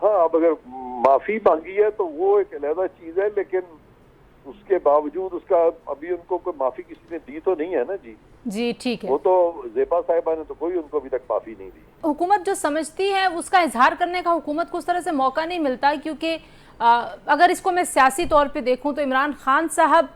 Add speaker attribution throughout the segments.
Speaker 1: ہاں اب اگر معافی مانگی ہے تو وہ ایک علیحدہ چیز ہے، لیکن اس کے باوجود اس کا ابھی ان کو کوئی معافی کسی نے دی تو نہیں ہے نا جی.
Speaker 2: جی ٹھیک ہے.
Speaker 1: وہ تو زیبا صاحبہ نے تو کوئی ان کو ابھی تک معافی نہیں دی.
Speaker 2: حکومت جو سمجھتی ہے اس کا اظہار کرنے کا حکومت کو اس طرح سے موقع نہیں ملتا، کیونکہ اگر اس کو میں سیاسی طور پہ دیکھوں تو عمران خان صاحب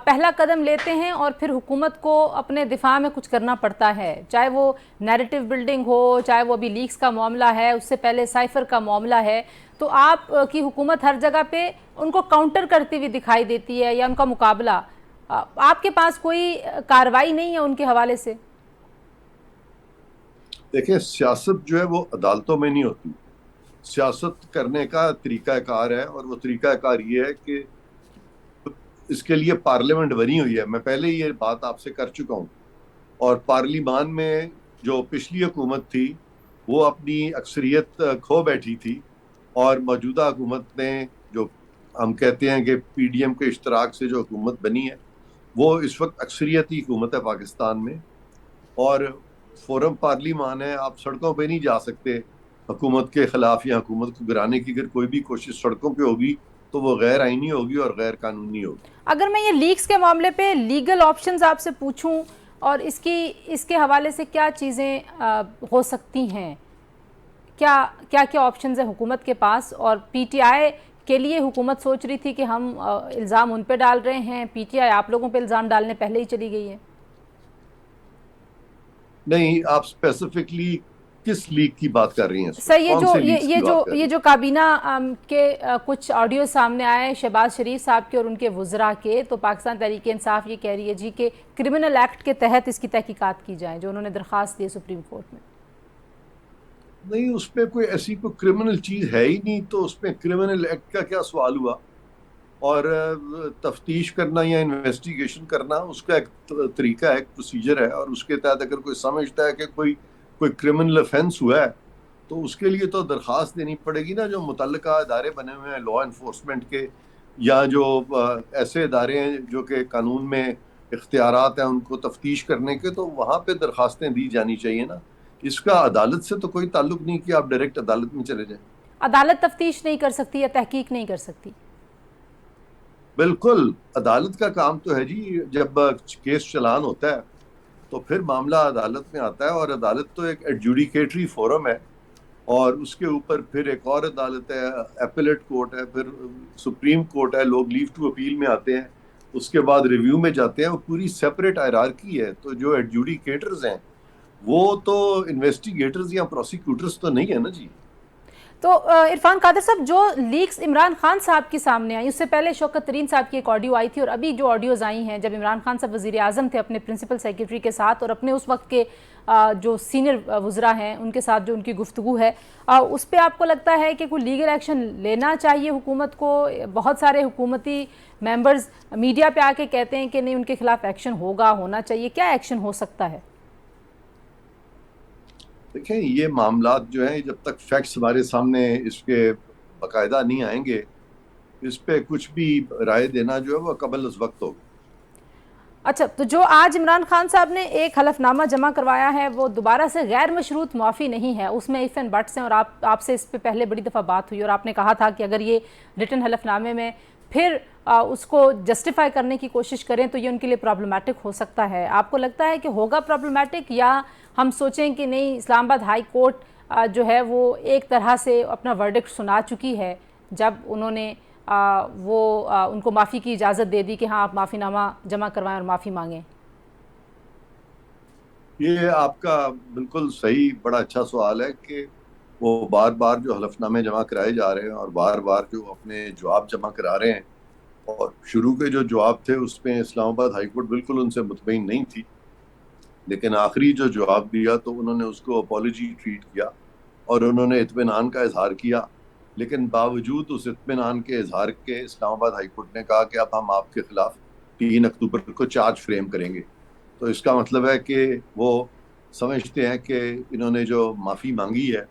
Speaker 2: پہلا قدم لیتے ہیں اور پھر حکومت کو اپنے دفاع میں کچھ کرنا پڑتا ہے، چاہے وہ نیریٹو بلڈنگ ہو، چاہے وہ ابھی لیکس کا معاملہ ہے، اس سے پہلے سائفر کا معاملہ ہے. تو آپ کی حکومت ہر جگہ پہ ان کو کاؤنٹر کرتی ہوئی دکھائی دیتی ہے یا ان کا مقابلہ. آپ کے پاس کوئی کارروائی نہیں ہے ان کے حوالے سے؟
Speaker 3: دیکھیں سیاست جو ہے وہ عدالتوں میں نہیں ہوتی. سیاست کرنے کا طریقہ کار ہے، اور وہ طریقہ کار یہ ہے کہ اس کے لیے پارلیمنٹ بنی ہوئی ہے. میں پہلے یہ بات آپ سے کر چکا ہوں، اور پارلیمان میں جو پچھلی حکومت تھی وہ اپنی اکثریت کھو بیٹھی تھی، اور موجودہ حکومت نے جو ہم کہتے ہیں کہ پی ڈی ایم کے اشتراک سے جو حکومت بنی ہے وہ اس وقت اکثریتی حکومت ہے پاکستان میں. اور فورم پارلیمان ہے، آپ سڑکوں پہ نہیں جا سکتے حکومت کے خلاف یا حکومت کو گرانے کی. اگر کوئی بھی کوشش سڑکوں پہ ہوگی تو وہ غیر آئینی ہوگی اور غیر قانونی ہوگی.
Speaker 2: اگر میں یہ لیکس کے معاملے پہ لیگل آپشنز آپ سے پوچھوں اور اس کے حوالے سے کیا چیزیں ہو سکتی ہیں، کیا آپشنز ہیں حکومت کے پاس؟ اور پی ٹی آئی کے لیے حکومت سوچ رہی تھی کہ ہم الزام ان پہ ڈال رہے ہیں، پی ٹی آئی آپ لوگوں پہ الزام ڈالنے پہلے ہی چلی گئی ہے.
Speaker 3: نہیں، آپ اسپیسیفکلی کس لیک کی بات کر رہی ہیں
Speaker 2: سر؟ یہ جو کابینہ کے کچھ آڈیو سامنے آئے شہباز شریف صاحب کے اور ان کے وزراء کے، تو پاکستان تحریک انصاف یہ کہہ رہی ہے جی کہ کرمنل ایکٹ کے تحت اس کی تحقیقات کی جائیں، جو انہوں نے درخواست دی سپریم کورٹ میں.
Speaker 3: نہیں، اس میں کوئی ایسی کوئی کرمنل چیز ہے ہی نہیں، تو اس میں کرمنل ایکٹ کا کیا سوال ہوا؟ اور تفتیش کرنا یا انویسٹیگیشن کرنا اس کا ایک طریقہ ہے، ایک پروسیجر ہے، اور اس کے تحت اگر کوئی سمجھتا ہے کہ کوئی کرمنل افینس ہوا ہے تو اس کے لیے تو درخواست دینی پڑے گی نا. جو متعلقہ ادارے بنے ہوئے ہیں لا انفورسمنٹ کے، یا جو ایسے ادارے ہیں جو کہ قانون میں اختیارات ہیں ان کو تفتیش کرنے کے، تو وہاں پہ درخواستیں دی جانی چاہیے نا. اس کا عدالت سے تو کوئی تعلق نہیں کہ آپ ڈائریکٹ عدالت میں چلے جائیں.
Speaker 2: عدالت تفتیش نہیں کر سکتی یا تحقیق نہیں کر سکتی؟
Speaker 3: بالکل، عدالت کا کام تو ہے جی. جب کیس چلان ہوتا ہے تو پھر معاملہ عدالت میں آتا ہے، اور عدالت تو ایک ایڈجوڈیکیٹری فورم ہے، اور اس کے اوپر پھر ایک اور عدالت ہے، اپیلیٹ کورٹ ہے، پھر سپریم کورٹ ہے. لوگ لیو ٹو اپیل میں آتے ہیں، اس کے بعد ریویو میں جاتے ہیں. وہ پوری سیپریٹ ہائرارکی ہے. تو جو ایڈجوڈیکیٹرز ہیں وہ تو انویسٹیگیٹرز یا پروسیکیوٹرز تو نہیں ہے نا جی.
Speaker 2: تو عرفان قادر صاحب، جو لیکس عمران خان صاحب کی سامنے آئی، اس سے پہلے شوکت ترین صاحب کی ایک آڈیو آئی تھی، اور ابھی جو آڈیوز آئی ہیں جب عمران خان صاحب وزیر اعظم تھے اپنے پرنسپل سیکریٹری کے ساتھ اور اپنے اس وقت کے جو سینئر وزراء ہیں ان کے ساتھ جو ان کی گفتگو ہے، اس پہ آپ کو لگتا ہے کہ کوئی لیگل ایکشن لینا چاہیے حکومت کو؟ بہت سارے حکومتی ممبرز میڈیا پہ آ کے کہتے ہیں کہ نہیں، ان کے خلاف ایکشن ہونا چاہیے. کیا ایکشن ہو سکتا ہے؟
Speaker 3: دیکھیں، یہ معاملات جو ہیں جب تک فیکٹس ہمارے سامنے اس کے باقاعدہ نہیں آئیں گے، اس پہ کچھ بھی رائے دینا جو ہے وہ قبل از وقت ہوگا.
Speaker 2: اچھا، تو جو آج عمران خان صاحب نے ایک حلف نامہ جمع کروایا ہے وہ دوبارہ سے غیر مشروط معافی نہیں ہے، اس میں ایف اینڈ بٹس ہیں، اور آپ سے اس پہ پہلے بڑی دفعہ بات ہوئی اور آپ نے کہا تھا کہ اگر یہ ریٹن حلف نامے میں پھر اس کو جسٹیفائی کرنے کی کوشش کریں تو یہ ان کے لیے پرابلمٹک ہو سکتا ہے. آپ کو لگتا ہے کہ ہوگا پرابلمٹک، یا ہم سوچیں کہ نہیں، اسلام آباد ہائی کورٹ جو ہے وہ ایک طرح سے اپنا ورڈکٹ سنا چکی ہے جب انہوں نے ان کو معافی کی اجازت دے دی کہ ہاں آپ معافی نامہ جمع کروائیں اور معافی مانگیں؟
Speaker 3: یہ آپ کا بالکل صحیح، بڑا اچھا سوال ہے کہ وہ بار بار جو حلف نامے جمع کرائے جا رہے ہیں اور بار بار جو اپنے جواب جمع کرا رہے ہیں، اور شروع کے جو جواب تھے اس میں اسلام آباد ہائی کورٹ بالکل ان سے مطمئن نہیں تھی، لیکن آخری جو جواب دیا تو انہوں نے اس کو اپالوجی ٹریٹ کیا اور انہوں نے اطمینان کا اظہار کیا. لیکن باوجود اس اطمینان کے اظہار کے اسلام آباد ہائی کورٹ نے کہا کہ اب ہم آپ کے خلاف 3 اکتوبر کو چارج فریم کریں گے. تو اس کا مطلب ہے کہ وہ سمجھتے ہیں کہ انہوں نے جو معافی مانگی ہے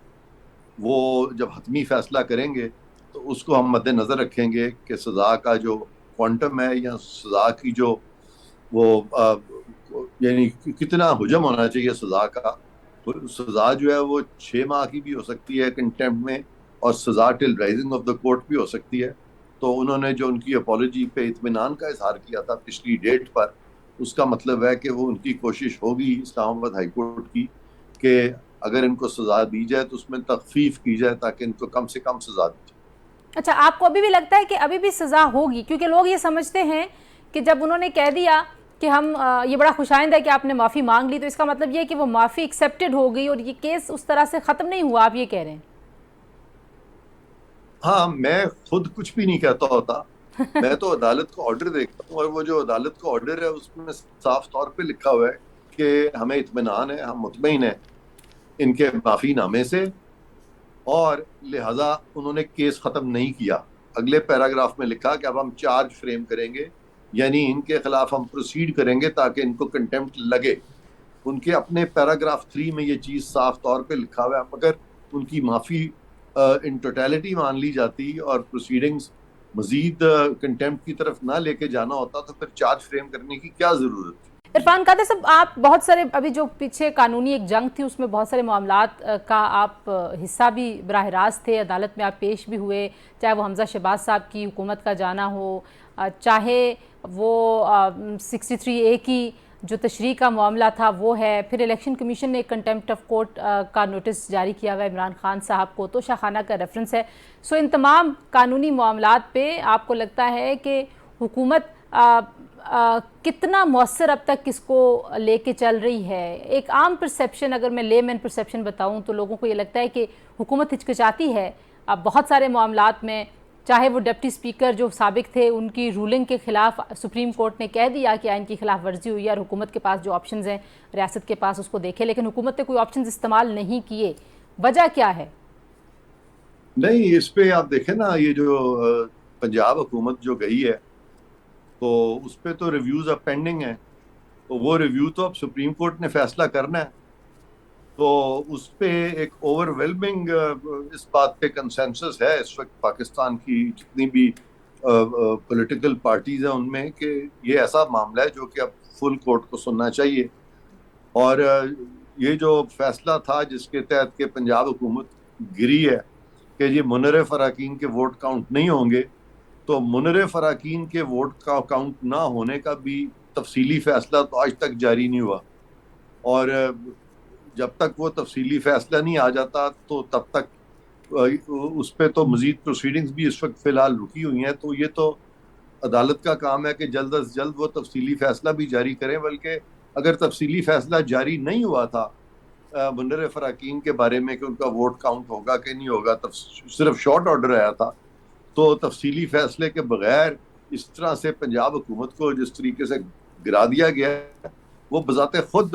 Speaker 3: وہ جب حتمی فیصلہ کریں گے تو اس کو ہم مد نظر رکھیں گے کہ سزا کا جو کوانٹم ہے یا سزا کی جو وہ یعنی کتنا حجم ہونا چاہیے سزا کا. سزا جو ہے وہ 6 ماہ کی بھی ہو سکتی ہے کنٹیمپٹ میں، اور سزا ٹل رائزنگ آف دا کورٹ بھی ہو سکتی ہے. تو انہوں نے جو ان کی اپالوجی پہ اطمینان کا اظہار کیا تھا پچھلی ڈیٹ پر, اس کا مطلب ہے کہ وہ ان کی کوشش ہوگی اسلام آباد ہائی کورٹ کی کہ اگر ان کو سزا دی جائے تو اس میں تخفیف کی جائے تاکہ ان کو کم سے کم سزا دی جائے.
Speaker 2: اچھا, آپ کو ابھی بھی لگتا ہے کہ ابھی بھی سزا ہوگی؟ کیونکہ لوگ یہ سمجھتے ہیں کہ جب انہوں نے کہہ دیا کہ ہم یہ بڑا خوش آئند ہے کہ آپ نے معافی مانگ لی, تو اس کا مطلب یہ ہے کہ وہ معافی ایکسیپٹڈ ہو گئی اور یہ کیس اس طرح سے ختم نہیں ہوا, آپ یہ کہہ رہے ہیں؟
Speaker 3: ہاں, میں خود کچھ بھی نہیں کہتا ہوتا, میں تو عدالت کا آرڈر دیکھتا ہوں, اور وہ جو عدالت کا آرڈر ہے اس میں صاف طور پہ لکھا ہوا ہے کہ ہمیں اطمینان ہے, ہم مطمئن ہیں ان کے معافی نامے سے, اور لہذا انہوں نے کیس ختم نہیں کیا. اگلے پیراگراف میں لکھا کہ اب ہم چارج فریم کریں گے, یعنی ان کے خلاف ہم پروسیڈ کریں گے تاکہ ان کو کنٹیمپٹ لگے. ان کے اپنے پیراگراف 3 میں یہ چیز صاف طور پہ لکھا ہوا ہے. مگر ان کی معافی ان ٹوٹیلٹی مان لی جاتی اور پروسیڈنگز مزید کنٹیمپٹ کی طرف نہ لے کے جانا ہوتا تو پھر چارج فریم کرنے کی کیا ضرورت تھی.
Speaker 2: عرفان قادری صاحب, آپ بہت سارے ابھی جو پیچھے قانونی ایک جنگ تھی اس میں بہت سارے معاملات کا آپ حصہ بھی براہ راست تھے, عدالت میں آپ پیش بھی ہوئے, چاہے وہ حمزہ شہباز صاحب کی حکومت کا جانا ہو, چاہے وہ 63A کی جو تشریح کا معاملہ تھا وہ ہے, پھر الیکشن کمیشن نے ایک کنٹیمپٹ آف کورٹ کا نوٹس جاری کیا ہوا ہے عمران خان صاحب کو, تو شاخانہ کا ریفرنس ہے. سو ان تمام قانونی معاملات پہ آپ کو لگتا ہے کہ حکومت کتنا مؤثر اب تک کس کو لے کے چل رہی ہے؟ ایک عام پرسیپشن, اگر میں لے مین پرسیپشن بتاؤں تو لوگوں کو یہ لگتا ہے کہ حکومت ہچکچاتی ہے اب بہت سارے معاملات میں, چاہے وہ ڈپٹی اسپیکر جو سابق تھے ان کی رولنگ کے خلاف سپریم کورٹ نے کہہ دیا کہ آئین کی خلاف ورزی ہوئی ہے اور حکومت کے پاس جو آپشنز ہیں ریاست کے پاس اس کو دیکھے, لیکن حکومت نے کوئی آپشنز استعمال نہیں کیے. وجہ کیا ہے؟
Speaker 3: نہیں, اس پہ آپ دیکھیں نا, یہ جو پنجاب حکومت جو گئی ہے تو اس پہ تو ریویوز اب پینڈنگ ہیں, تو وہ ریویو تو اب سپریم کورٹ نے فیصلہ کرنا ہے. تو اس پہ ایک اوور ویلمنگ اس بات پہ کنسنسس ہے اس وقت پاکستان کی جتنی بھی پولیٹیکل پارٹیز ہیں ان میں, کہ یہ ایسا معاملہ ہے جو کہ اب فل کورٹ کو سننا چاہیے. اور یہ جو فیصلہ تھا جس کے تحت کہ پنجاب حکومت گری ہے کہ یہ منرف اراکین کے ووٹ کاؤنٹ نہیں ہوں گے, تو منرف اراکین کے ووٹ کا کاؤنٹ نہ ہونے کا بھی تفصیلی فیصلہ تو آج تک جاری نہیں ہوا, اور جب تک وہ تفصیلی فیصلہ نہیں آ جاتا تو تب تک اس پہ تو مزید پروسیڈنگز بھی اس وقت فی الحال رکی ہوئی ہیں. تو یہ تو عدالت کا کام ہے کہ جلد از جلد وہ تفصیلی فیصلہ بھی جاری کریں, بلکہ اگر تفصیلی فیصلہ جاری نہیں ہوا تھا منرف اراکین کے بارے میں کہ ان کا ووٹ کاؤنٹ ہوگا کہ نہیں ہوگا, صرف شارٹ آرڈر آیا تھا, تو تفصیلی فیصلے کے بغیر اس طرح سے پنجاب حکومت کو جس طریقے سے گرا دیا گیا ہے وہ بذات خود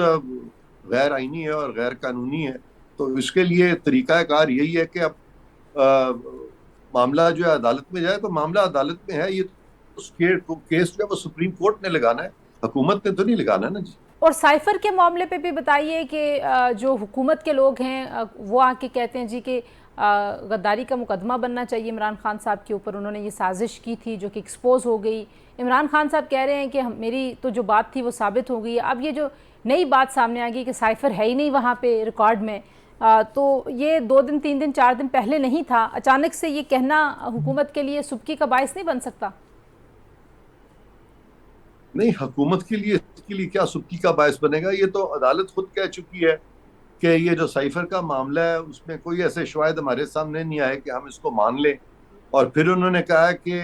Speaker 3: غیر آئینی ہے اور غیر قانونی ہے. تو اس کے لیے طریقہ کار یہی ہے کہ اب معاملہ جو ہے عدالت میں جائے, تو معاملہ عدالت میں ہے, یہ کیس جو ہے وہ سپریم کورٹ نے لگانا ہے, حکومت نے تو نہیں لگانا نا جی.
Speaker 2: اور سائفر کے معاملے پہ بھی بتائیے کہ جو حکومت کے لوگ ہیں وہ آ کے کہتے ہیں جی کہ غداری کا مقدمہ بننا چاہیے عمران خان صاحب کے اوپر, انہوں نے یہ سازش کی تھی جو کہ ایکسپوز ہو گئی. عمران خان صاحب کہہ رہے ہیں کہ میری تو جو بات تھی وہ ثابت ہو گئی. اب یہ جو نئی بات سامنے آ گئی کہ سائفر ہے ہی نہیں وہاں پہ ریکارڈ میں, تو یہ 2 دن 3 دن 4 دن پہلے نہیں تھا, اچانک سے یہ کہنا حکومت کے لیے سبکی کا باعث نہیں بن سکتا؟
Speaker 3: نہیں, حکومت کے لیے اس کے لیے کیا سبکی کا باعث بنے گا, یہ تو عدالت خود کہہ چکی ہے کہ یہ جو سائفر کا معاملہ ہے اس میں کوئی ایسے شواہد ہمارے سامنے نہیں آئے کہ ہم اس کو مان لیں. اور پھر انہوں نے کہا کہ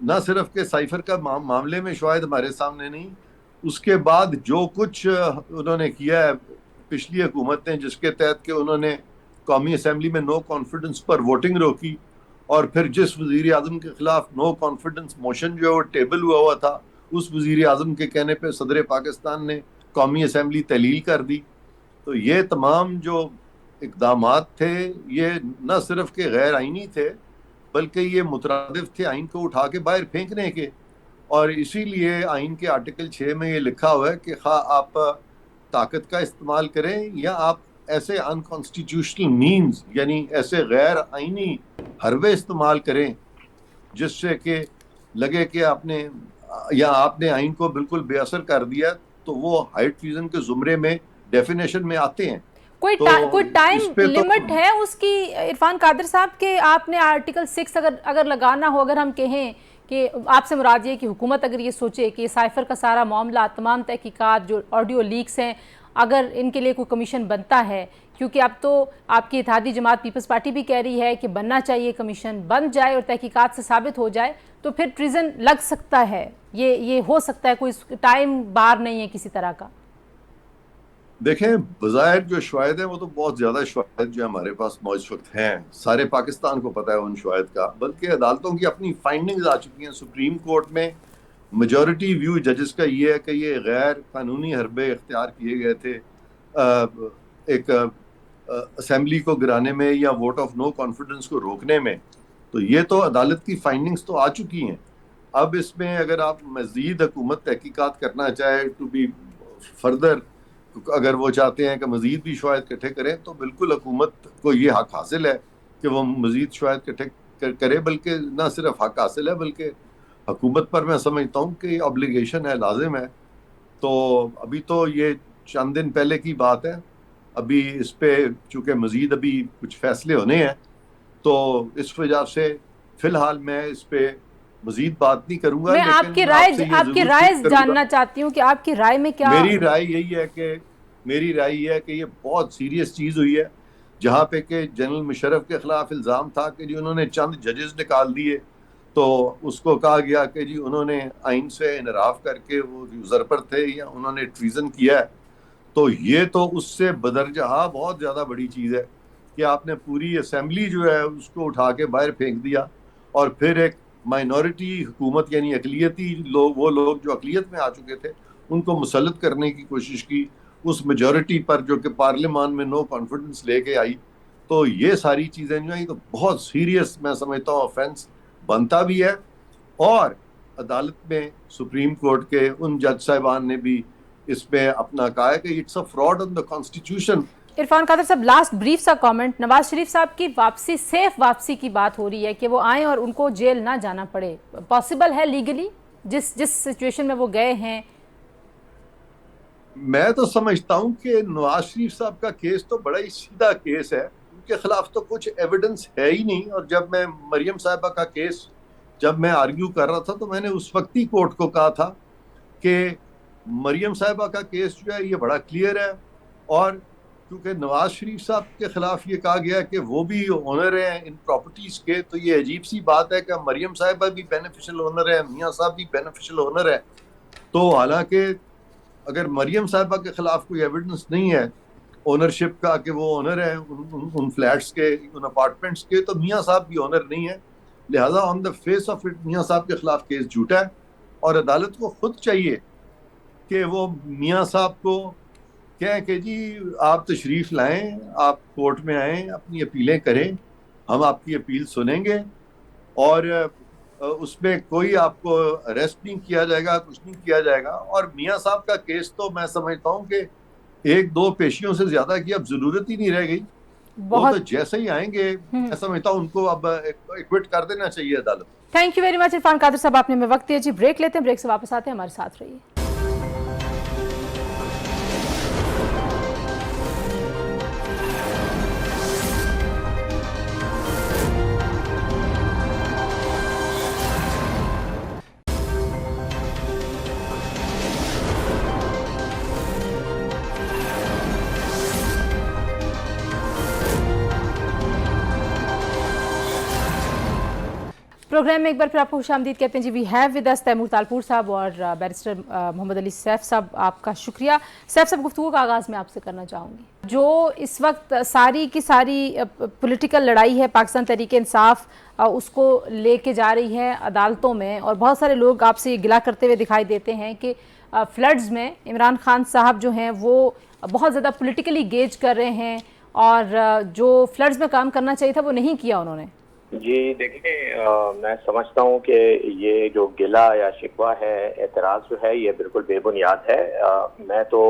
Speaker 3: نہ صرف کہ سائفر کا معاملے میں شواہد ہمارے سامنے نہیں, اس کے بعد جو کچھ انہوں نے کیا ہے پچھلی حکومت نے, جس کے تحت کہ انہوں نے قومی اسمبلی میں نو کانفیڈنس پر ووٹنگ روکی, اور پھر جس وزیر اعظم کے خلاف نو کانفیڈنس موشن جو ہے وہ ٹیبل ہوا تھا, اس وزیر اعظم کے کہنے پہ صدر پاکستان نے قومی اسمبلی تحلیل کر دی. تو یہ تمام جو اقدامات تھے یہ نہ صرف کہ غیر آئینی تھے بلکہ یہ مترادف تھے آئین کو اٹھا کے باہر پھینکنے کے. اور اسی لیے آئین کے آرٹیکل 6 میں یہ لکھا ہوا ہے کہ خواہ آپ طاقت کا استعمال کریں یا آپ ایسے انکانسٹیٹیوشنل مینز یعنی ایسے غیر آئینی حربے استعمال کریں جس سے کہ لگے کہ آپ نے آئین کو بالکل بے اثر کر دیا, تو وہ ہائی ٹریزن کے زمرے میں ڈیفینیشن میں آتے ہیں.
Speaker 2: کوئی ٹائم لمٹ ہے اس کی عرفان قادر صاحب کہ آپ نے آرٹیکل 6 اگر لگانا ہو، اگر ہم کہیں کہ آپ سے مراد یہ کہ حکومت اگر یہ سوچے کہ سائفر کا سارا معاملہ، تمام تحقیقات جو آڈیو لیکس ہیں، اگر ان کے لیے کوئی کمیشن بنتا ہے، کیونکہ اب تو آپ کی اتحادی جماعت پیپلز پارٹی بھی کہہ رہی ہے کہ بننا چاہیے، کمیشن بن جائے اور تحقیقات سے ثابت ہو جائے تو پھر ٹریزن لگ سکتا ہے، یہ ہو سکتا ہے، کوئی ٹائم بار نہیں ہے کسی طرح کا؟
Speaker 3: دیکھیں، بظاہر جو شواہد ہیں وہ تو بہت زیادہ شواہد جو ہمارے پاس اس وقت ہیں، سارے پاکستان کو پتہ ہے ان شواہد کا، بلکہ عدالتوں کی اپنی فائنڈنگز آ چکی ہیں۔ سپریم کورٹ میں میجورٹی ویو ججز کا یہ ہے کہ یہ غیر قانونی حربے اختیار کیے گئے تھے ایک اسمبلی کو گرانے میں یا ووٹ آف نو کانفیڈنس کو روکنے میں، تو یہ تو عدالت کی فائنڈنگز تو آ چکی ہیں۔ اب اس میں اگر آپ مزید حکومت تحقیقات کرنا چاہے ٹو بی فردر، اگر وہ چاہتے ہیں کہ مزید بھی شواہد اکٹھے کریں، تو بالکل حکومت کو یہ حق حاصل ہے کہ وہ مزید شواہد اکٹھے کرے، بلکہ نہ صرف حق حاصل ہے بلکہ حکومت پر میں سمجھتا ہوں کہ آبلیگیشن ہے، لازم ہے۔ تو ابھی تو یہ چند دن پہلے کی بات ہے، ابھی اس پہ چونکہ مزید ابھی کچھ فیصلے ہونے ہیں، تو اس وجہ سے فی الحال میں اس پہ مزید بات نہیں کروں گا،
Speaker 2: میں
Speaker 3: لیکن
Speaker 2: آپ کی رائے جاننا چاہتی ہوں کہ آپ کی رائے میں کیا؟
Speaker 3: میری رائے یہ ہے کہ یہ بہت سیریس چیز ہوئی ہے، جہاں پہ کہ جنرل مشرف کے خلاف الزام تھا کہ جی انہوں نے چند ججز نکال دیے، تو اس کو کہا گیا کہ جی انہوں نے آئین سے انحراف کر کے وہ یوزرپر تھے یا انہوں نے ٹریزن کیا ہے۔ تو یہ تو اس سے بدرجہ بہت زیادہ بڑی چیز ہے کہ آپ نے پوری اسمبلی جو ہے اس کو اٹھا کے باہر پھینک دیا، اور پھر ایک مائنورٹی حکومت یعنی اقلیتی لوگ، وہ لوگ جو اقلیت میں آ چکے تھے، ان کو مسلط کرنے کی کوشش کی اس میجورٹی پر جو کہ پارلیمان میں نو کانفیڈنس لے کے آئی۔ تو یہ ساری چیزیں جو ہیں تو بہت سیریس میں سمجھتا ہوں آفینس بنتا بھی ہے، اور عدالت میں سپریم کورٹ کے ان جج صاحبان نے بھی اس میں اپنا کہا ہے کہ it's a fraud on the constitution.
Speaker 2: Irfan Qadir صاحب، لاسٹ بریف سا کامنٹ، نواز شریف صاحب کی واپسی، سیف واپسی کی بات ہو رہی ہے کہ وہ آئیں اور ان کو جیل نہ جانا پڑے، پاسبل ہے لیگلی جس سچویشن میں وہ گئے ہیں؟
Speaker 3: میں تو سمجھتا ہوں کہ نواز شریف صاحب کا کیس تو بڑا ہی سیدھا کیس ہے، ان کے خلاف تو کچھ ایویڈنس ہے ہی نہیں، اور جب میں مریم صاحبہ کا کیس جب میں آرگیو کر رہا تھا تو میں نے اس وقت ہی کورٹ کو کہا تھا کہ مریم صاحبہ کا کیس جو ہے یہ بڑا کلیئر ہے، اور کیونکہ نواز شریف صاحب کے خلاف یہ کہا گیا کہ وہ بھی اونر ہیں ان پراپرٹیز کے، تو یہ عجیب سی بات ہے کہ مریم صاحبہ بھی بینیفیشل اونر ہے، میاں صاحب بھی بینیفیشل اونر ہے۔ تو حالانکہ اگر مریم صاحبہ کے خلاف کوئی ایویڈنس نہیں ہے اونرشپ کا کہ وہ اونر ہے ان فلیٹس کے، ان اپارٹمنٹس کے، تو میاں صاحب بھی اونر نہیں ہے، لہٰذا آن دا فیس آف اٹ میاں صاحب کے خلاف کیس جھوٹا ہے، اور عدالت کو خود چاہیے کہ وہ میاں صاحب کو کہیں کہ جی آپ تشریف لائیں، آپ کورٹ میں آئیں، اپنی اپیلیں کریں، ہم آپ کی اپیل سنیں گے، اور اس میں کوئی آپ کو اریسٹ نہیں کیا جائے گا، کچھ نہیں کیا جائے گا۔ اور میاں صاحب کا کیس تو میں سمجھتا ہوں کہ ایک دو پیشیوں سے زیادہ کی اب ضرورت ہی نہیں رہ گئی، وہ تو جیسے ہی آئیں گے میں سمجھتا ہوں ان کو اب ایکوٹ کر دینا چاہیے عدالت۔
Speaker 2: Thank you very much Irfan Qadir صاحب، آپ نے ہمیں وقت دیا جی۔ بریک لیتے ہیں، بریک سے واپس آتے ہیں، ہمارے ساتھ رہیے۔ پروگرام میں ایک بار پھر آپ کو خوش آمدید کہتے ہیں جی۔ We have with us Taimur Talpur صاحب اور بیرسٹر محمد علی سیف صاحب، آپ کا شکریہ۔ سیف صاحب، گفتگو کا آغاز میں آپ سے کرنا چاہوں گی۔ جو اس وقت ساری کی ساری پولیٹیکل لڑائی ہے پاکستان تحریک انصاف اس کو لے کے جا رہی ہے عدالتوں میں، اور بہت سارے لوگ آپ سے یہ گلا کرتے ہوئے دکھائی دیتے ہیں کہ فلڈز میں عمران خان صاحب جو ہیں وہ بہت زیادہ پولیٹیکلی گیج کر رہے ہیں، اور جو فلڈز میں کام کرنا چاہیے تھا وہ نہیں کیا انہوں نے۔
Speaker 4: جی دیکھیں، میں سمجھتا ہوں کہ یہ جو گلہ یا شکوہ ہے، اعتراض جو ہے، یہ بالکل بے بنیاد ہے۔ میں تو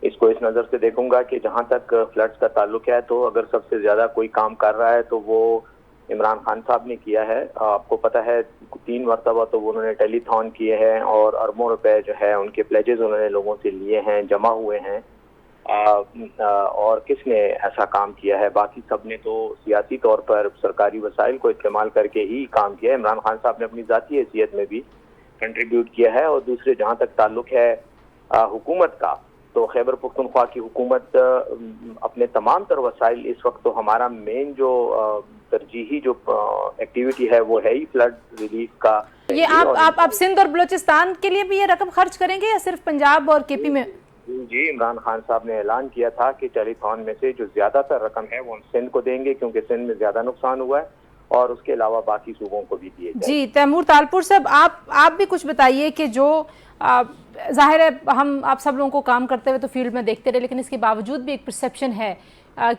Speaker 4: اس کو اس نظر سے دیکھوں گا کہ جہاں تک فلڈز کا تعلق ہے تو اگر سب سے زیادہ کوئی کام کر رہا ہے تو وہ عمران خان صاحب نے کیا ہے۔ آپ کو پتہ ہے 3 مرتبہ تو انہوں نے ٹیلی تھون کیے ہیں، اور اربوں روپے جو ہے ان کے پلیجز انہوں نے لوگوں سے لیے ہیں، جمع ہوئے ہیں، اور کس نے ایسا کام کیا ہے؟ باقی سب نے تو سیاسی طور پر سرکاری وسائل کو استعمال کر کے ہی کام کیا ہے. عمران خان صاحب نے اپنی ذاتی حیثیت میں بھی کنٹریبیوٹ کیا ہے. اور دوسرے جہاں تک تعلق ہے حکومت کا، تو خیبر پختونخوا کی حکومت اپنے تمام تر وسائل، اس وقت تو ہمارا مین جو ترجیحی جو ایکٹیویٹی ہے وہ ہے ہی فلڈ ریلیف کا.
Speaker 2: یہ آپ سندھ اور بلوچستان کے لیے بھی یہ رقم خرچ کریں گے یا صرف پنجاب اور کے پی میں؟
Speaker 4: جی، عمران خان صاحب نے اعلان کیا تھا کہ ٹیلی تھون میں سے جو زیادہ تر رقم ہے وہ ہم سندھ کو دیں گے، کیونکہ سندھ میں زیادہ نقصان ہوا ہے، اور اس کے علاوہ باقی صوبوں کو بھی دیے جائیں.
Speaker 2: جی تیمور تالپور صاحب، آپ بھی کچھ بتائیے کہ جو ظاہر ہے ہم آپ سب لوگوں کو کام کرتے ہوئے تو فیلڈ میں دیکھتے رہے، لیکن اس کے باوجود بھی ایک پرسیپشن ہے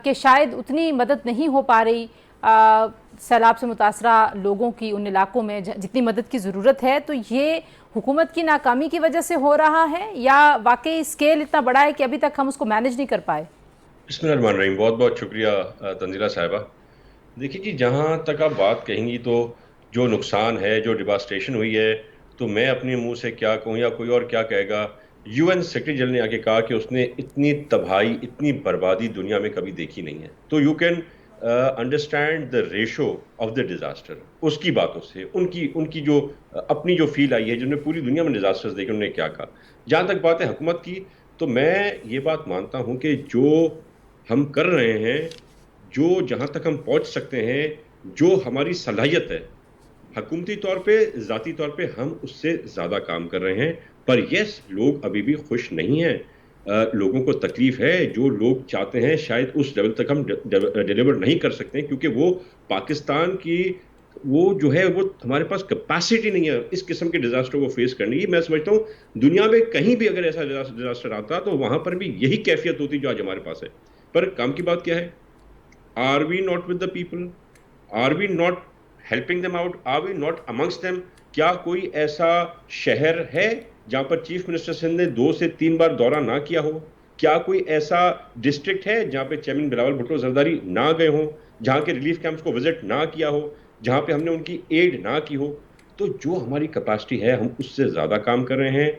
Speaker 2: کہ شاید اتنی مدد نہیں ہو پا رہی سیلاب سے متاثرہ لوگوں کی ان علاقوں میں جتنی مدد کی ضرورت ہے. تو یہ حکومت کی ناکامی کی وجہ سے ہو رہا ہے یا واقعی اسکیل اتنا بڑا ہے کہ ابھی تک ہم اس کو مینیج نہیں کر پائے؟
Speaker 5: بسم اللہ الرحمن الرحیم. بہت بہت شکریہ تنزیلہ صاحبہ. دیکھیے جی، جہاں تک آپ بات کہیں گی تو جو نقصان ہے، جو ڈیواسٹیشن ہوئی ہے، تو میں اپنے منہ سے کیا کہوں یا کوئی اور کیا کہے گا. یو این سیکرٹری جنرل نے آ کے کہا کہ اس نے اتنی تباہی، اتنی بربادی دنیا میں کبھی دیکھی نہیں ہے. تو you can understand the ratio of the disaster. اس کی باتوں سے ان کی جو اپنی جو فیل آئی ہے، جنہوں نے پوری دنیا میں ڈیزاسٹرز دیکھے، انہوں نے کیا کہا. جہاں تک بات ہے حکومت کی، تو میں یہ بات مانتا ہوں کہ جو ہم کر رہے ہیں، جو جہاں تک ہم پہنچ سکتے ہیں، جو ہماری صلاحیت ہے حکومتی طور پہ، ذاتی طور پہ ہم اس سے زیادہ کام کر رہے ہیں. پر یس، لوگ ابھی بھی خوش نہیں ہیں. لوگوں کو تکلیف ہے. جو لوگ چاہتے ہیں شاید اس لیول تک ہم ڈیلیور نہیں کر سکتے ہیں، کیونکہ وہ پاکستان کی وہ جو ہے وہ ہمارے پاس کیپیسٹی نہیں ہے اس قسم کے ڈیزاسٹر کو فیس کرنے کی. میں سمجھتا ہوں دنیا میں کہیں بھی اگر ایسا ڈیزاسٹر آتا تو وہاں پر بھی یہی کیفیت ہوتی جو آج ہمارے پاس ہے. پر کام کی بات کیا ہے؟ Are we not with the people? Are we not helping them out? Are we not amongst them? کیا کوئی ایسا شہر ہے جہاں پر چیف منسٹر سندھ نے 2 سے 3 بار دورہ نہ کیا ہو؟ کیا کوئی ایسا ڈسٹرکٹ ہے جہاں پہ چیئرمین بلاول بھٹو زرداری نہ گئے ہوں، جہاں کے ریلیف کیمپس کو وزٹ نہ کیا ہو، جہاں پہ ہم نے ان کی ایڈ نہ کی ہو؟ تو جو ہماری کیپیسٹی ہے ہم اس سے زیادہ کام کر رہے ہیں.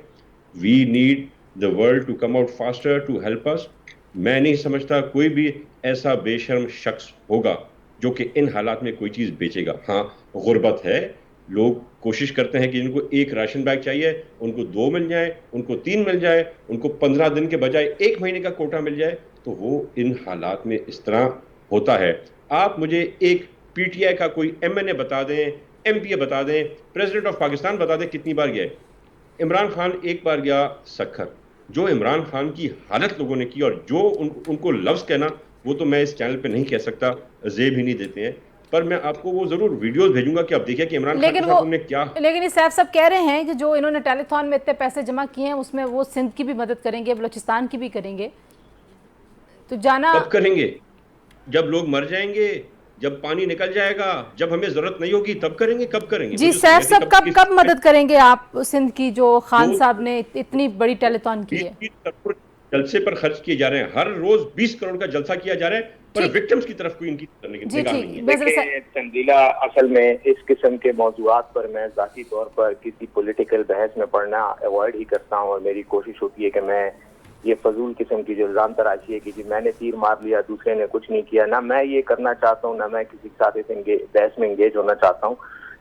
Speaker 5: We need the world to come out faster to help us. میں نہیں سمجھتا کوئی بھی ایسا بے شرم شخص ہوگا جو کہ ان حالات میں کوئی چیز بیچے گا. ہاں، غربت ہے. لوگ کوشش کرتے ہیں کہ جن کو 1 راشن بیگ چاہیے ان کو 2 مل جائیں، ان کو 3 مل جائے، ان کو 15 دن کے بجائے 1 مہینے کا کوٹا مل جائے. تو وہ ان حالات میں اس طرح ہوتا ہے. آپ مجھے ایک پی ٹی آئی کا کوئی ایم این اے بتا دیں، ایم پی اے بتا دیں، پریزیڈنٹ آف پاکستان بتا دیں کتنی بار گئے. عمران خان ایک بار گیا سکھر. جو عمران خان کی حالت لوگوں نے کی اور جو ان کو لفظ کہنا، وہ تو میں اس چینل پہ نہیں کہہ سکتا، زیب ہی نہیں دیتے ہیں. پر میں آپ کو وہ ضرور ویڈیوز بھیجوں گا کہ آپ دیکھیں کہ عمران خان صاحب نے کیا.
Speaker 2: لیکن یہ سیف صاحب کہہ رہے ہیں کہ جو انہوں نے ٹیلی تھون میں اتنے پیسے جمع کیے ہیں اس میں وہ سندھ کی بھی مدد کریں گے، بلوچستان کی بھی کریں گے. تو جانا
Speaker 5: کب کریں گے؟ جب لوگ مر جائیں گے، جب پانی نکل جائے گا، جب ہمیں ضرورت نہیں ہوگی تب کریں گے. کب کریں گے
Speaker 2: جی سیف صاحب، کب مدد کریں گے آپ سندھ کی جو خان صاحب نے اتنی بڑی ٹیلی تھون کی ہے؟
Speaker 5: جلسے پر خرچ کیے جا رہے ہیں. ہر روز 20 کروڑ کا جلسہ کیا جا رہا ہے، پر وکٹمز کی طرف کوئی ان کی نگاہ نہیں ہے.
Speaker 4: تنزیلہ، اصل میں اس قسم کے موضوعات پر میں ذاتی طور پر کسی پولیٹیکل بحث میں پڑھنا اوائڈ ہی کرتا ہوں، اور میری کوشش ہوتی ہے کہ میں یہ فضول قسم کی جو الزام تراشی ہے کہ جی میں نے تیر مار لیا دوسرے نے کچھ نہیں کیا، نہ میں یہ کرنا چاہتا ہوں، نہ میں کسی کے ساتھ بحث میں انگیج ہونا چاہتا ہوں.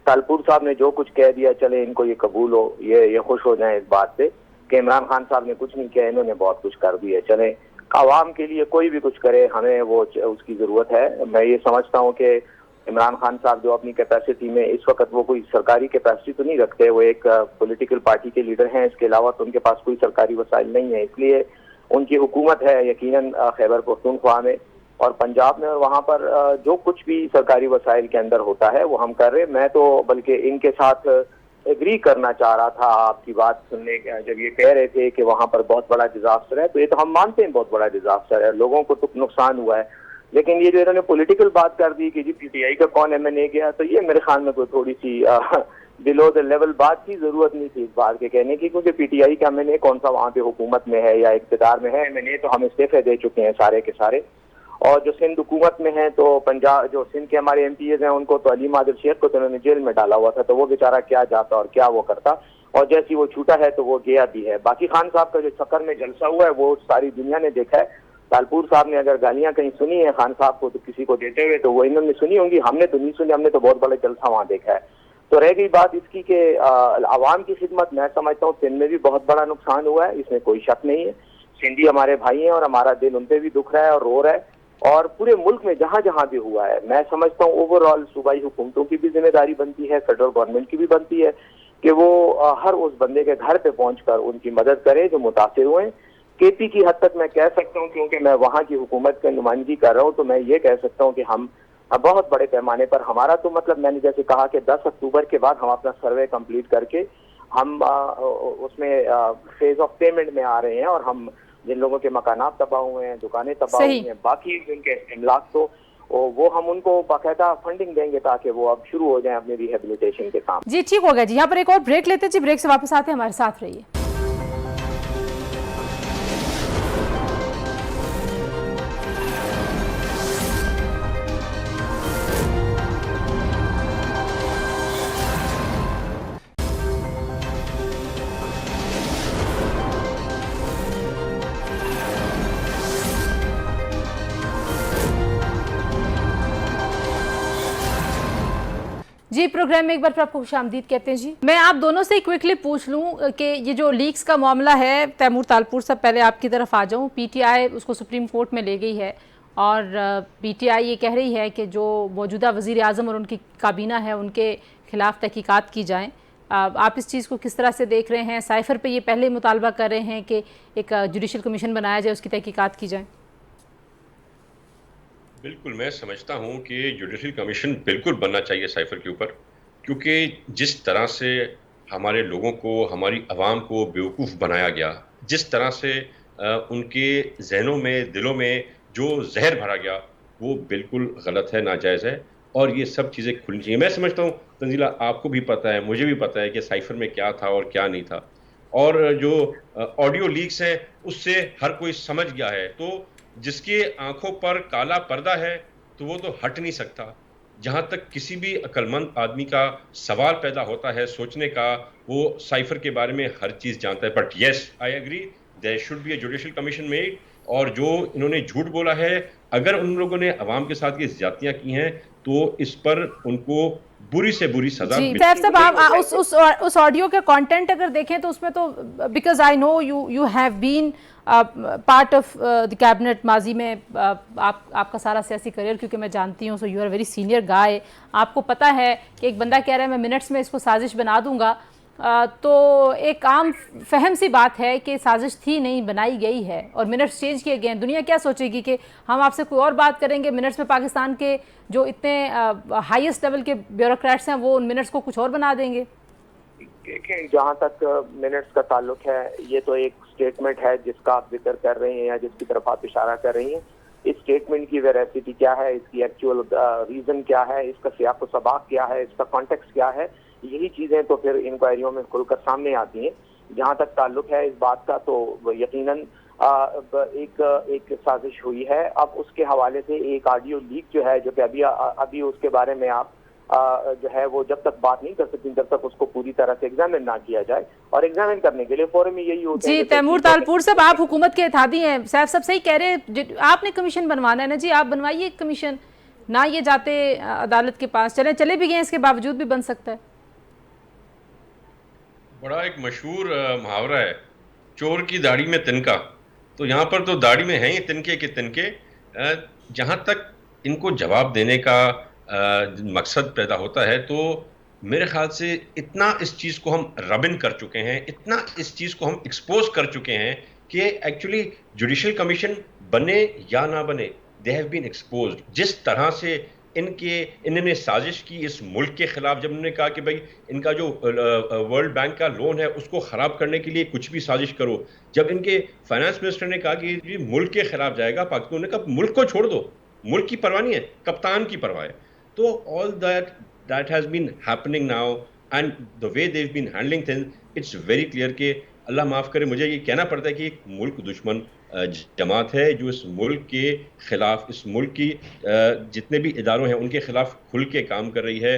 Speaker 4: تالپور صاحب نے جو کچھ کہہ دیا، چلے ان کو یہ قبول ہو، یہ خوش ہو جائیں اس بات سے کہ عمران خان صاحب نے کچھ نہیں کیا، انہوں نے بہت کچھ کر دیا. چلیں، عوام کے لیے کوئی بھی کچھ کرے، ہمیں وہ اس کی ضرورت ہے. میں یہ سمجھتا ہوں کہ عمران خان صاحب جو اپنی کیپیسٹی میں اس وقت وہ کوئی سرکاری کیپیسٹی تو نہیں رکھتے، وہ ایک پولیٹیکل پارٹی کے لیڈر ہیں، اس کے علاوہ تو ان کے پاس کوئی سرکاری وسائل نہیں ہے. اس لیے ان کی حکومت ہے یقیناً خیبر پختونخوا میں اور پنجاب میں، اور وہاں پر جو کچھ بھی سرکاری وسائل کے اندر ہوتا ہے وہ ہم کر رہے. میں تو بلکہ ان کے ساتھ ایگری کرنا چاہ رہا تھا آپ کی بات سننے کے، جب یہ کہہ رہے تھے کہ وہاں پر بہت بڑا ڈیزاسٹر ہے، تو یہ تو ہم مانتے ہیں بہت بڑا ڈیزاسٹر ہے، لوگوں کو تو نقصان ہوا ہے. لیکن یہ جو انہوں نے پولیٹیکل بات کر دی کہ جی پی ٹی آئی کا کون ایم این اے گیا، تو یہ میرے خیال میں کوئی تھوڑی سی بلو دا لیول بات کی، ضرورت نہیں تھی اس بات کے کہنے کی، کیونکہ پی ٹی آئی کا ایم این اے کون سا وہاں پہ حکومت میں ہے یا اقتدار میں ہے. ایم این اے تو ہم استعفے دے چکے ہیں سارے کے سارے. اور جو سندھ حکومت میں ہیں تو پنجاب جو سندھ کے ہمارے ایم پی ایز ہیں ان کو تو علیم عادل شیخ کو تو انہوں نے جیل میں ڈالا ہوا تھا، تو وہ بیچارہ کیا جاتا اور کیا وہ کرتا. اور جیسی وہ چھوٹا ہے تو وہ گیا بھی ہے. باقی خان صاحب کا جو چکر میں جلسہ ہوا ہے وہ ساری دنیا نے دیکھا ہے. تالپور صاحب نے اگر گالیاں کہیں سنی ہیں خان صاحب کو تو کسی کو دیتے ہوئے تو وہ انہوں نے سنی ہوں گی, ہم نے تو نہیں سنی, ہم نے تو بہت بڑا جلسہ وہاں دیکھا ہے. تو رہ گئی بات اس کی کہ عوام کی خدمت, میں سمجھتا ہوں سندھ میں بھی بہت بڑا نقصان ہوا ہے, اس میں کوئی شک نہیں ہے. سندھی ہمارے بھائی ہیں اور ہمارا دل ان پہ بھی دکھ رہا ہے اور رو رہا ہے, اور پورے ملک میں جہاں جہاں بھی ہوا ہے. میں سمجھتا ہوں اوور آل صوبائی حکومتوں کی بھی ذمہ داری بنتی ہے, فیڈرل گورنمنٹ کی بھی بنتی ہے کہ وہ ہر اس بندے کے گھر پہ پہنچ کر ان کی مدد کرے جو متاثر ہوئے ہیں. کے پی کی حد تک میں کہہ سکتا ہوں, کیونکہ میں وہاں کی حکومت کی نمائندگی کر رہا ہوں, تو میں یہ کہہ سکتا ہوں کہ ہم بہت بڑے پیمانے پر, ہمارا تو مطلب میں نے جیسے کہا کہ 10 اکتوبر کے بعد ہم اپنا سروے کمپلیٹ کر کے ہم اس میں فیز آف پیمنٹ میں آ رہے ہیں, اور ہم جن لوگوں کے مکانات تباہ ہوئے ہیں, دکانیں تباہ ہوئی ہیں, باقی جن کے املاک تو وہ ہم ان کو باقاعدہ فنڈنگ دیں گے تاکہ وہ اب شروع ہو جائیں اپنے ریہیبلیٹیشن کے کام.
Speaker 2: جی ٹھیک ہو گیا جی, یہاں پر ایک اور بریک لیتے جی, بریک سے واپس آتے ہیں, ہمارے ساتھ رہیے. جی پروگرام میں ایک بار پھر آپ کو خوش آمدید کہتے ہیں. جی میں آپ دونوں سے کوئکلی پوچھ لوں کہ یہ جو لیکس کا معاملہ ہے, تیمور تالپور صاحب پہلے آپ کی طرف آ جاؤں. پی ٹی آئی اس کو سپریم کورٹ میں لے گئی ہے اور پی ٹی آئی یہ کہہ رہی ہے کہ جو موجودہ وزیر اعظم اور ان کی کابینہ ہے ان کے خلاف تحقیقات کی جائیں. آپ اس چیز کو کس طرح سے دیکھ رہے ہیں؟ سائفر پہ یہ پہلے مطالبہ کر رہے ہیں کہ ایک جوڈیشل کمیشن بنایا جائے, اس کی تحقیقات کی جائیں.
Speaker 5: بالکل, میں سمجھتا ہوں کہ جوڈیشل کمیشن بالکل بننا چاہیے سائفر کے اوپر, کیونکہ جس طرح سے ہمارے لوگوں کو, ہماری عوام کو بیوقوف بنایا گیا, جس طرح سے ان کے ذہنوں میں, دلوں میں جو زہر بھرا گیا, وہ بالکل غلط ہے, ناجائز ہے, اور یہ سب چیزیں کھلنی چاہیے. میں سمجھتا ہوں تنزیلہ, آپ کو بھی پتہ ہے, مجھے بھی پتہ ہے کہ سائفر میں کیا تھا اور کیا نہیں تھا, اور جو آڈیو لیکس ہیں اس سے ہر کوئی سمجھ گیا ہے. تو جس کے آنکھوں پر کالا پردہ ہے تو وہ تو ہٹ نہیں سکتا. جہاں تک کسی بھی عقل مند آدمی کا سوال پیدا ہوتا ہے سوچنے کا, وہ سائفر کے بارے میں ہر چیز جانتا ہے. But yes, I agree, there should be a judicial commission made. اور جو انہوں نے جھوٹ بولا ہے, اگر ان لوگوں نے عوام کے ساتھ یہ زیادتیاں کی ہیں تو اس پر ان کو بری سے بری سزا.
Speaker 2: جی سیف صاحب, آپ اس آڈیو کے کانٹینٹ اگر دیکھیں تو اس میں تو, because I know you have been part of the cabinet ماضی میں, آپ کا سارا سیاسی کریئر کیونکہ میں جانتی ہوں, so you are very senior guy. آپ کو پتہ ہے کہ ایک بندہ کہہ رہا ہے میں منٹس میں اس کو سازش بنا دوں گا, تو ایک عام فہم سی بات ہے کہ سازش تھی نہیں, بنائی گئی ہے اور منٹس چینج کیے گئے ہیں. دنیا کیا سوچے گی کہ ہم آپ سے کوئی اور بات کریں گے, منٹس میں پاکستان کے جو اتنے ہائیسٹ لیول کے بیوروکریٹس ہیں وہ ان منٹس کو کچھ اور بنا دیں گے.
Speaker 4: جہاں تک منٹس کا تعلق ہے, یہ تو ایک اسٹیٹمنٹ ہے جس کا آپ ذکر کر رہے ہیں یا جس کی طرف آپ اشارہ کر رہی ہیں. اس اسٹیٹمنٹ کی ویراسٹی کیا ہے, اس کی ایکچوئل ریزن کیا ہے, اس کا سیاق و سباق کیا ہے, اس کا کانٹیکسٹ کیا ہے, یہی چیزیں تو پھر انکوائریوں میں کھل کر سامنے آتی ہیں. جہاں تک تعلق ہے اس بات کا تو یقیناً ایک سازش ہوئی ہے. اب اس کے حوالے سے ایک آڈیو لیک جو ہے, جو کہ ابھی اس کے بارے میں آپ جو ہے وہ جب تک بات نہیں کر سکتی جب تک اس کو پوری طرح سے ایگزامن نہ کیا جائے, اور ایگزامن کرنے کے لیے فورم میں یہی ہوتا ہے.
Speaker 2: جی تیمور تالپور صاحب, آپ حکومت کے اتحادی ہیں, سیف صاحب صحیح کہہ رہے ہیں, آپ نے کمیشن بنوانا ہے نا جی, آپ بنوائیے کمیشن, نہ یہ جاتے عدالت کے پاس, چلے بھی گئے, اس کے باوجود بھی بن سکتا ہے.
Speaker 5: بڑا ایک مشہور محاورہ ہے, چور کی داڑھی میں تنکا. تو یہاں پر تو داڑھی میں ہیں ہی تنکے کے تنکے. جہاں تک ان کو جواب دینے کا مقصد پیدا ہوتا ہے تو میرے خیال سے اتنا اس چیز کو ہم ربن کر چکے ہیں, اتنا اس چیز کو ہم ایکسپوز کر چکے ہیں کہ ایکچولی جوڈیشل کمیشن بنے یا نہ بنے, دے ہیو بین ایکسپوزڈ. جس طرح سے انہوں نے سازش کی اس ملک کے خلاف, جب انہوں نے کہا کہ بھائی ان کا جو ورلڈ بینک کا لون ہے اس کو خراب کرنے کے لیے کچھ بھی سازش کرو. جب ان کے فائنانس منسٹر نے کہا کہ یہ ملک کے خلاف جائے گا پاکستان, نے کہا ملک کو چھوڑ دو, ملک کی پرواہ نہیں ہے, کپتان کی پرواہ ہے. تو all that has been happening now and the way they've been handling things, it's very clear کہ اللہ معاف کرے مجھے یہ کہنا پڑتا ہے کہ ایک ملک دشمن جماعت ہے جو اس ملک کے خلاف, اس ملک کی جتنے بھی اداروں ہیں ان کے خلاف کھل کے کام کر رہی ہے.